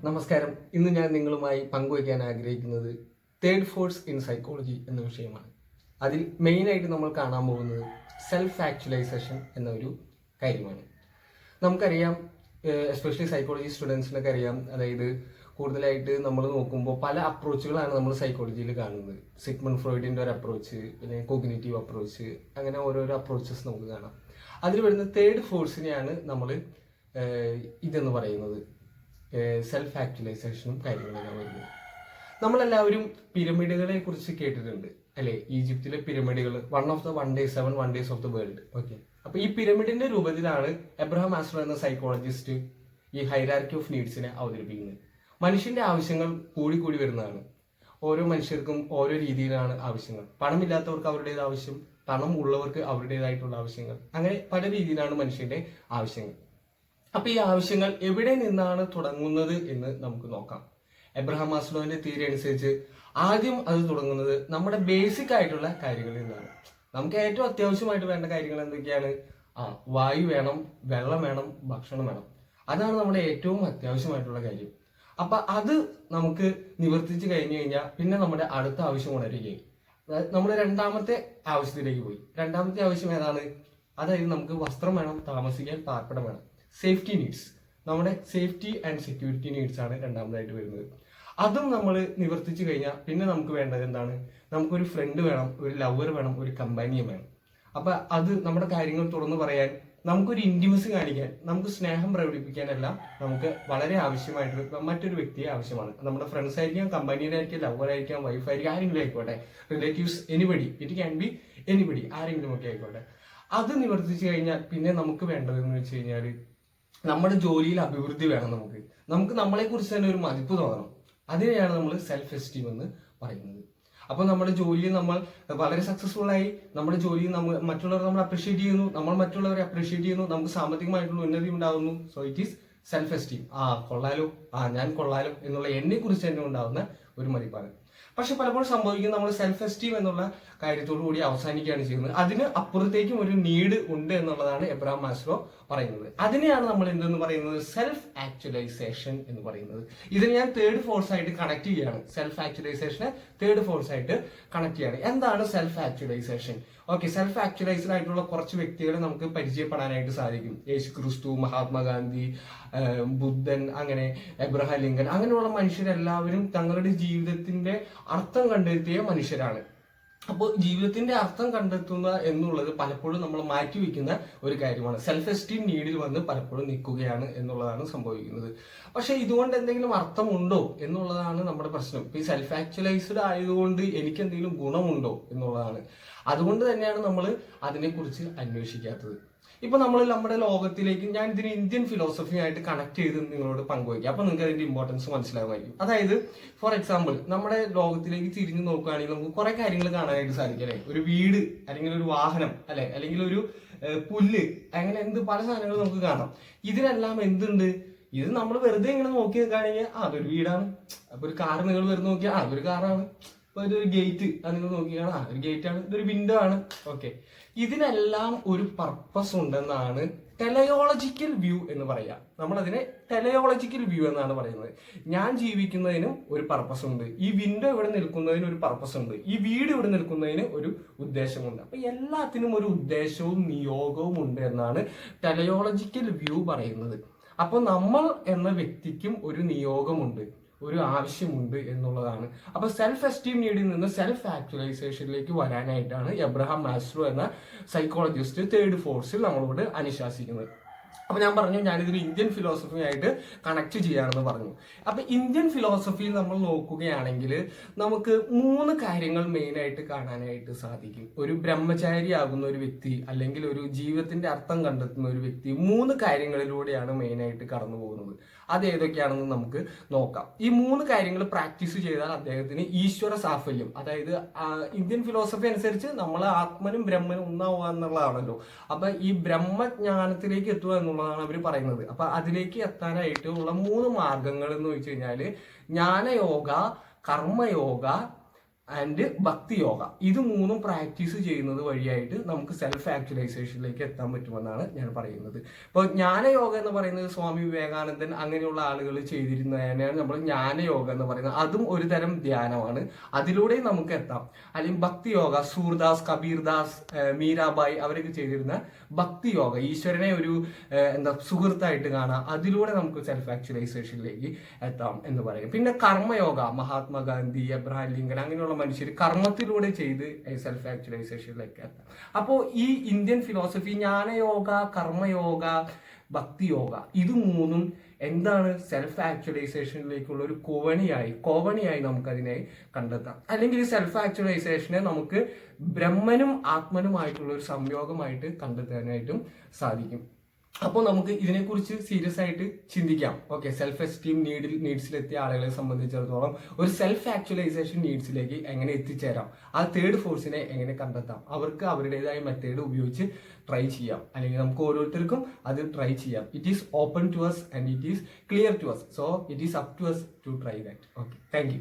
നമസ്കാരം. ഇന്ന് ഞാൻ നിങ്ങളുമായി പങ്കുവയ്ക്കാൻ ആഗ്രഹിക്കുന്നത് തേർഡ് ഫോഴ്സ് ഇൻ സൈക്കോളജി എന്ന വിഷയമാണ്. അതിൽ മെയിനായിട്ട് നമ്മൾ കാണാൻ പോകുന്നത് സെൽഫ് ആക്ച്വലൈസേഷൻ എന്ന ഒരു കാര്യമാണ്. നമുക്കറിയാം, എസ്പെഷ്യലി സൈക്കോളജി സ്റ്റുഡൻസിനൊക്കെ അറിയാം, അതായത് കൂടുതലായിട്ട് നമ്മൾ നോക്കുമ്പോൾ പല അപ്രോച്ചുകളാണ് നമ്മൾ സൈക്കോളജിയിൽ കാണുന്നത്. സിഗ്മണ്ട് ഫ്രോയിഡിൻ്റെ ഒരു അപ്രോച്ച്, പിന്നെ കോഗ്നിറ്റീവ് അപ്രോച്ച്, അങ്ങനെ ഓരോരോ അപ്രോച്ചസ് നമുക്ക് കാണാം. അതിൽ വരുന്ന തേർഡ് ഫോഴ്സിനെയാണ് നമ്മൾ ഇതെന്ന് പറയുന്നത്. സെൽഫ് ആക്ച്വലൈസേഷനും കാര്യങ്ങളെല്ലാം വരുന്നത്. നമ്മളെല്ലാവരും പിരമിഡുകളെ കുറിച്ച് കേട്ടിട്ടുണ്ട് അല്ലെ? ഈജിപ്തിലെ പിരമിഡുകൾ, one of the seven wonders of the world. Okay, അപ്പൊ ഈ പിരമിഡിന്റെ രൂപത്തിലാണ് എബ്രഹാം മാസ്ലോ എന്ന സൈക്കോളജിസ്റ്റ് ഈ ഹൈറാർക്കി ഓഫ് നീഡ്സിനെ അവതരിപ്പിക്കുന്നത്. മനുഷ്യന്റെ ആവശ്യങ്ങൾ കൂടി വരുന്നതാണ്. ഓരോ മനുഷ്യർക്കും ഓരോ രീതിയിലാണ് ആവശ്യങ്ങൾ. പണമില്ലാത്തവർക്ക് അവരുടേത് ആവശ്യം, പണം ഉള്ളവർക്ക് അവരുടേതായിട്ടുള്ള ആവശ്യങ്ങൾ, അങ്ങനെ പല രീതിയിലാണ് മനുഷ്യന്റെ ആവശ്യങ്ങൾ. അപ്പൊ ഈ ആവശ്യങ്ങൾ എവിടെ നിന്നാണ് തുടങ്ങുന്നത് എന്ന് നമുക്ക് നോക്കാം. എബ്രഹാം മാസ്ലോവിന്റെ തിയറി അനുസരിച്ച് ആദ്യം അത് തുടങ്ങുന്നത് നമ്മുടെ ബേസിക് ആയിട്ടുള്ള കാര്യങ്ങളിൽ നിന്നാണ്. നമുക്ക് ഏറ്റവും അത്യാവശ്യമായിട്ട് വേണ്ട കാര്യങ്ങൾ എന്തൊക്കെയാണ്? വായു വേണം, വെള്ളം വേണം, ഭക്ഷണം വേണം. അതാണ് നമ്മുടെ ഏറ്റവും അത്യാവശ്യമായിട്ടുള്ള കാര്യം. അപ്പൊ അത് നമുക്ക് നിവർത്തിച്ചു കഴിഞ്ഞു കഴിഞ്ഞാൽ പിന്നെ നമ്മുടെ അടുത്ത ആവശ്യം ഉണരുകയായി. നമ്മൾ രണ്ടാമത്തെ ആവശ്യത്തിലേക്ക് പോയി. രണ്ടാമത്തെ ആവശ്യം ഏതാണ്? അതായത് നമുക്ക് വസ്ത്രം വേണം, താമസിക്കാൻ പാർപ്പിടം വേണം. സേഫ്റ്റി നീഡ്സ്, നമ്മുടെ സേഫ്റ്റി ആൻഡ് സെക്യൂരിറ്റി നീഡ്സ് ആണ് രണ്ടാമതായിട്ട് വരുന്നത്. അതും നമ്മൾ നിവർത്തിച്ചു കഴിഞ്ഞാൽ പിന്നെ നമുക്ക് വേണ്ടത് എന്താണ്? നമുക്കൊരു ഫ്രണ്ട് വേണം, ഒരു ലവർ വേണം, ഒരു കമ്പാനിയൻ വേണം. അപ്പൊ അത് നമ്മുടെ കാര്യങ്ങൾ തുറന്നു പറയാൻ, നമുക്കൊരു ഇന്റിമസി കാണിക്കാൻ, നമുക്ക് സ്നേഹം പ്രകടിപ്പിക്കാനെല്ലാം നമുക്ക് വളരെ ആവശ്യമായിട്ട് മറ്റൊരു വ്യക്തിയെ ആവശ്യമാണ്. നമ്മുടെ ഫ്രണ്ട്സ് ആയിരിക്കാം, കമ്പാനിയൻ ആയിരിക്കാം, ലവർ ആയിരിക്കാം, വൈഫ് ആയിരിക്കാം, ആരെങ്കിലും ആയിക്കോട്ടെ, relatives, anybody, it can be anybody, ആരെങ്കിലും ഒക്കെ ആയിക്കോട്ടെ. അത് നിവർത്തിച്ചു കഴിഞ്ഞാൽ പിന്നെ നമുക്ക് വേണ്ടതെന്ന് വെച്ച് കഴിഞ്ഞാൽ നമ്മുടെ ജോലിയിൽ അഭിവൃദ്ധി വേണം. നമുക്ക് നമ്മളെ കുറിച്ച് തന്നെ ഒരു മതിപ്പ് തോന്നണം. അതിനെയാണ് നമ്മൾ സെൽഫ് എസ്റ്റീം എന്ന് പറയുന്നത്. അപ്പൊ നമ്മുടെ ജോലിയിൽ നമ്മൾ വളരെ സക്സസ്ഫുൾ ആയി, നമ്മുടെ ജോലിയിൽ മറ്റുള്ളവർ നമ്മൾ അപ്രീഷിയേറ്റ് ചെയ്യുന്നു, നമ്മൾ മറ്റുള്ളവരെ അപ്രീഷിയേറ്റ് ചെയ്യുന്നു, നമുക്ക് സാമ്പത്തികമായിട്ടുള്ള ഉന്നതി ഉണ്ടാകുന്നു. So it is self esteem. കൊള്ളാലോ, ഞാൻ കൊള്ളാലോ എന്നുള്ള എന്നെ കുറിച്ച് തന്നെ ഉണ്ടാകുന്ന ഒരു മതിപ്പാണ്. പക്ഷെ പലപ്പോഴും സംഭവിക്കുന്നത് നമ്മൾ സെൽഫ് എസ്റ്റീം എന്നുള്ള കാര്യത്തോടു കൂടി അവസാനിക്കുകയാണ് ചെയ്യുന്നത്. അതിന് അപ്പുറത്തേക്കും ഒരു നീഡ് ഉണ്ട് എന്നുള്ളതാണ് എബ്രഹാം മാസ്ലോ പറയുന്നത്. അതിനെയാണ് നമ്മൾ എന്തെന്ന് പറയുന്നത്? സെൽഫ് ആക്ച്വലൈസേഷൻ എന്ന് പറയുന്നത്. ഇതിനെ ഞാൻ തേർഡ് ഫോഴ്സ് ആയിട്ട് കണക്ട് ചെയ്യുകയാണ്. സെൽഫ് ആക്ച്വലൈസേഷനെ തേർഡ് ഫോഴ്സ് ആയിട്ട് കണക്ട് ചെയ്യാണ്. എന്താണ് self actualization? Okay, self actualized ആയിട്ടുള്ള കുറച്ച് വ്യക്തികളെ നമുക്ക് പരിചയപ്പെടാനായിട്ട് സാധിക്കും. യേശു ക്രിസ്തു, മഹാത്മാഗാന്ധി, ബുദ്ധൻ, അങ്ങനെ എബ്രഹാം ലിങ്കൻ, അങ്ങനെയുള്ള മനുഷ്യരെല്ലാവരും തങ്ങളുടെ ജീവിതത്തിന്റെ അർത്ഥം കണ്ടെത്തിയ മനുഷ്യരാണ്. അപ്പോൾ ജീവിതത്തിന്റെ അർത്ഥം കണ്ടെത്തുന്ന എന്നുള്ളത് പലപ്പോഴും നമ്മൾ മാറ്റിവെക്കുന്ന ഒരു കാര്യമാണ്. സെൽഫ് എസ്റ്റീം നീഡിൽ വന്ന് പലപ്പോഴും നിൽക്കുകയാണ് എന്നുള്ളതാണ് സംഭവിക്കുന്നത്. പക്ഷെ ഇതുകൊണ്ട് എന്തെങ്കിലും അർത്ഥമുണ്ടോ എന്നുള്ളതാണ് നമ്മുടെ പ്രശ്നം. ഇപ്പൊ ഈ സെൽഫ് ആക്ച്വലൈസ്ഡ് ആയതുകൊണ്ട് എനിക്ക് എന്തെങ്കിലും ഗുണമുണ്ടോ എന്നുള്ളതാണ്. അതുകൊണ്ട് തന്നെയാണ് നമ്മൾ അതിനെക്കുറിച്ച് അന്വേഷിക്കാത്തത്. ഇപ്പൊ നമ്മൾ നമ്മുടെ ലോകത്തിലേക്ക്, ഞാൻ ഇതിന് ഇന്ത്യൻ ഫിലോസഫിയായിട്ട് കണക്ട് ചെയ്ത് നിങ്ങളോട് പങ്കുവയ്ക്കാം. അപ്പൊ നിങ്ങൾക്ക് അതിന്റെ ഇമ്പോർട്ടൻസ് മനസ്സിലാകുമായിരിക്കും. അതായത് ഫോർ എക്സാമ്പിൾ, നമ്മുടെ ലോകത്തിലേക്ക് തിരിഞ്ഞു നോക്കുകയാണെങ്കിൽ നമുക്ക് കുറെ കാര്യങ്ങൾ കാണാനായിട്ട് സാധിക്കും അല്ലെ? ഒരു വീട്, അല്ലെങ്കിൽ ഒരു വാഹനം, അല്ലെ, അല്ലെങ്കിൽ ഒരു പുല്ല്, അങ്ങനെ പല സാധനങ്ങളും നമുക്ക് കാണാം. ഇതിനെല്ലാം എന്തുണ്ട്? ഇത് നമ്മൾ വെറുതെ ഇങ്ങനെ നോക്കി നിൽക്കുകയാണെങ്കിൽ അതൊരു വീടാണ്. അപ്പൊ ഒരു കാർ നിങ്ങൾ വെറുതെ നോക്കിയാൽ അതൊരു കാറാണ്. ഇപ്പൊ ഇതൊരു ഗേറ്റ്, അത് നിങ്ങൾ നോക്കിയാണ് ഒരു ഗേറ്റ് ആണ്, ഇതൊരു വിൻഡോ ആണ്. ഓക്കെ, ഇതിനെല്ലാം ഒരു പർപ്പസ് ഉണ്ടെന്നാണ് ടെലയോളജിക്കൽ വ്യൂ എന്ന് പറയാം. നമ്മളതിനെ ടെലയോളജിക്കൽ വ്യൂ എന്നാണ് പറയുന്നത്. ഞാൻ ജീവിക്കുന്നതിനും ഒരു പർപ്പസ് ഉണ്ട്, ഈ വിൻഡോ ഇവിടെ നിൽക്കുന്നതിന് ഒരു പർപ്പസ് ഉണ്ട്, ഈ വീട് ഇവിടെ നിൽക്കുന്നതിന് ഒരു ഉദ്ദേശമുണ്ട്. അപ്പൊ എല്ലാത്തിനും ഒരു ഉദ്ദേശവും നിയോഗവും ഉണ്ട് എന്നാണ് ടെലയോളജിക്കൽ വ്യൂ പറയുന്നത്. അപ്പൊ നമ്മൾ എന്ന വ്യക്തിക്കും ഒരു നിയോഗമുണ്ട്, ഒരു ആവശ്യമുണ്ട് എന്നുള്ളതാണ്. അപ്പൊ സെൽഫ് എസ്റ്റീം നീഡിൽ നിന്ന് സെൽഫ് ആക്ച്വലൈസേഷനിലേക്ക് വരാനായിട്ടാണ് എബ്രഹാം മാസ്ലോ എന്ന സൈക്കോളജിസ്റ്റ് തേർഡ് ഫോഴ്സിൽ നമ്മളോട് അനുശാസിക്കുന്നത്. അപ്പൊ ഞാൻ പറഞ്ഞു, ഞാനിതൊരു ഇന്ത്യൻ ഫിലോസഫി ആയിട്ട് കണക്ട് ചെയ്യാണെന്ന് പറഞ്ഞു. അപ്പൊ ഇന്ത്യൻ ഫിലോസഫിയിൽ നമ്മൾ നോക്കുകയാണെങ്കിൽ നമുക്ക് 3 കാര്യങ്ങൾ മെയിൻ ആയിട്ട് കാണാനായിട്ട് സാധിക്കും. ഒരു ബ്രഹ്മചാരി ആകുന്ന ഒരു വ്യക്തി, അല്ലെങ്കിൽ ഒരു ജീവിതത്തിന്റെ അർത്ഥം കണ്ടെത്തുന്ന ഒരു വ്യക്തി 3 കാര്യങ്ങളിലൂടെയാണ് മെയിൻ ആയിട്ട് കടന്നു പോകുന്നത്. അത് ഏതൊക്കെയാണെന്ന് നമുക്ക് നോക്കാം. ഈ 3 കാര്യങ്ങൾ പ്രാക്ടീസ് ചെയ്താൽ അദ്ദേഹത്തിന് ഈശ്വര സാഫല്യം, അതായത് ഇന്ത്യൻ ഫിലോസഫി അനുസരിച്ച് നമ്മൾ ആത്മനും ബ്രഹ്മനും ഒന്നാവുക എന്നുള്ളതാണല്ലോ. അപ്പൊ ഈ ബ്രഹ്മജ്ഞാനത്തിലേക്ക് എത്തുക എന്നുള്ളതാണ് അവർ പറയുന്നത്. അപ്പൊ അതിലേക്ക് എത്താനായിട്ട് ഉള്ള 3 മാർഗങ്ങൾ എന്ന് വെച്ച് കഴിഞ്ഞാല് ജ്ഞാനയോഗ, കർമ്മയോഗ, ആൻഡ് ഭക്തി യോഗ. ഇത് മൂന്നും പ്രാക്ടീസ് ചെയ്യുന്നത് വഴിയായിട്ട് നമുക്ക് സെൽഫ് ആക്ച്വലൈസേഷനിലേക്ക് എത്താൻ പറ്റുമെന്നാണ് ഞാൻ പറയുന്നത്. ഇപ്പോൾ ജ്ഞാനയോഗ എന്ന് പറയുന്നത് സ്വാമി വിവേകാനന്ദൻ അങ്ങനെയുള്ള ആളുകൾ ചെയ്തിരുന്നതിനാണ് നമ്മൾ ജ്ഞാനയോഗ എന്ന് പറയുന്നത്. അതും ഒരു തരം ധ്യാനമാണ്, അതിലൂടെ നമുക്ക് എത്താം. അല്ലെങ്കിൽ ഭക്തി യോഗ, സൂർദാസ്, കബീർദാസ്, മീരാബായി അവരൊക്കെ ചെയ്തിരുന്ന ഭക്തി യോഗ, ഈശ്വരനെ ഒരു സുഹൃത്തായിട്ട് കാണാം, അതിലൂടെ നമുക്ക് സെൽഫ് ആക്ച്വലൈസേഷനിലേക്ക് എത്താം എന്ന് പറയും. പിന്നെ കർമ്മയോഗ, മഹാത്മാഗാന്ധി, എബ്രഹാം ലിങ്കൻ അങ്ങനെയുള്ള മനുഷ്യർ കർമ്മത്തിലൂടെ ചെയ്ത് സെൽഫ് ആക്ച്വലൈസേഷനിലേക്ക് എത്താം. അപ്പോൾ ഈ ഇന്ത്യൻ ഫിലോസഫി ജ്ഞാനയോഗ, കർമ്മയോഗ, ഭക്തി യോഗ, ഇത് മൂന്നും എന്താണ് സെൽഫ് ആക്ച്വലൈസേഷനിലേക്കുള്ള ഒരു കോവണിയായി നമുക്കതിനെ കണ്ടെത്താം. അല്ലെങ്കിൽ ഈ സെൽഫ് ആക്ച്വലൈസേഷനെ നമുക്ക് ബ്രഹ്മനും ആത്മനുമായിട്ടുള്ള ഒരു സംയോഗമായിട്ട് കണ്ടെത്താനായിട്ടും സാധിക്കും. അപ്പോൾ നമുക്ക് ഇതിനെക്കുറിച്ച് സീരിയസ് ആയിട്ട് ചിന്തിക്കാം. ഓക്കെ, സെൽഫ് എസ്റ്റീം നീഡ്സിലെത്തിയ ആളുകളെ സംബന്ധിച്ചിടത്തോളം ഒരു സെൽഫ് ആക്ച്വലൈസേഷൻ നീഡ്സിലേക്ക് എങ്ങനെ എത്തിച്ചേരാം, ആ തേർഡ് ഫോഴ്സിനെ എങ്ങനെ കണ്ടെത്താം, അവർക്ക് അവരുടേതായ മെത്തേഡ് ഉപയോഗിച്ച് ട്രൈ ചെയ്യാം, അല്ലെങ്കിൽ നമുക്ക് ഓരോരുത്തർക്കും അത് ട്രൈ ചെയ്യാം. It is open to us and it is clear to us, so it is up to us to try that. Okay, thank U.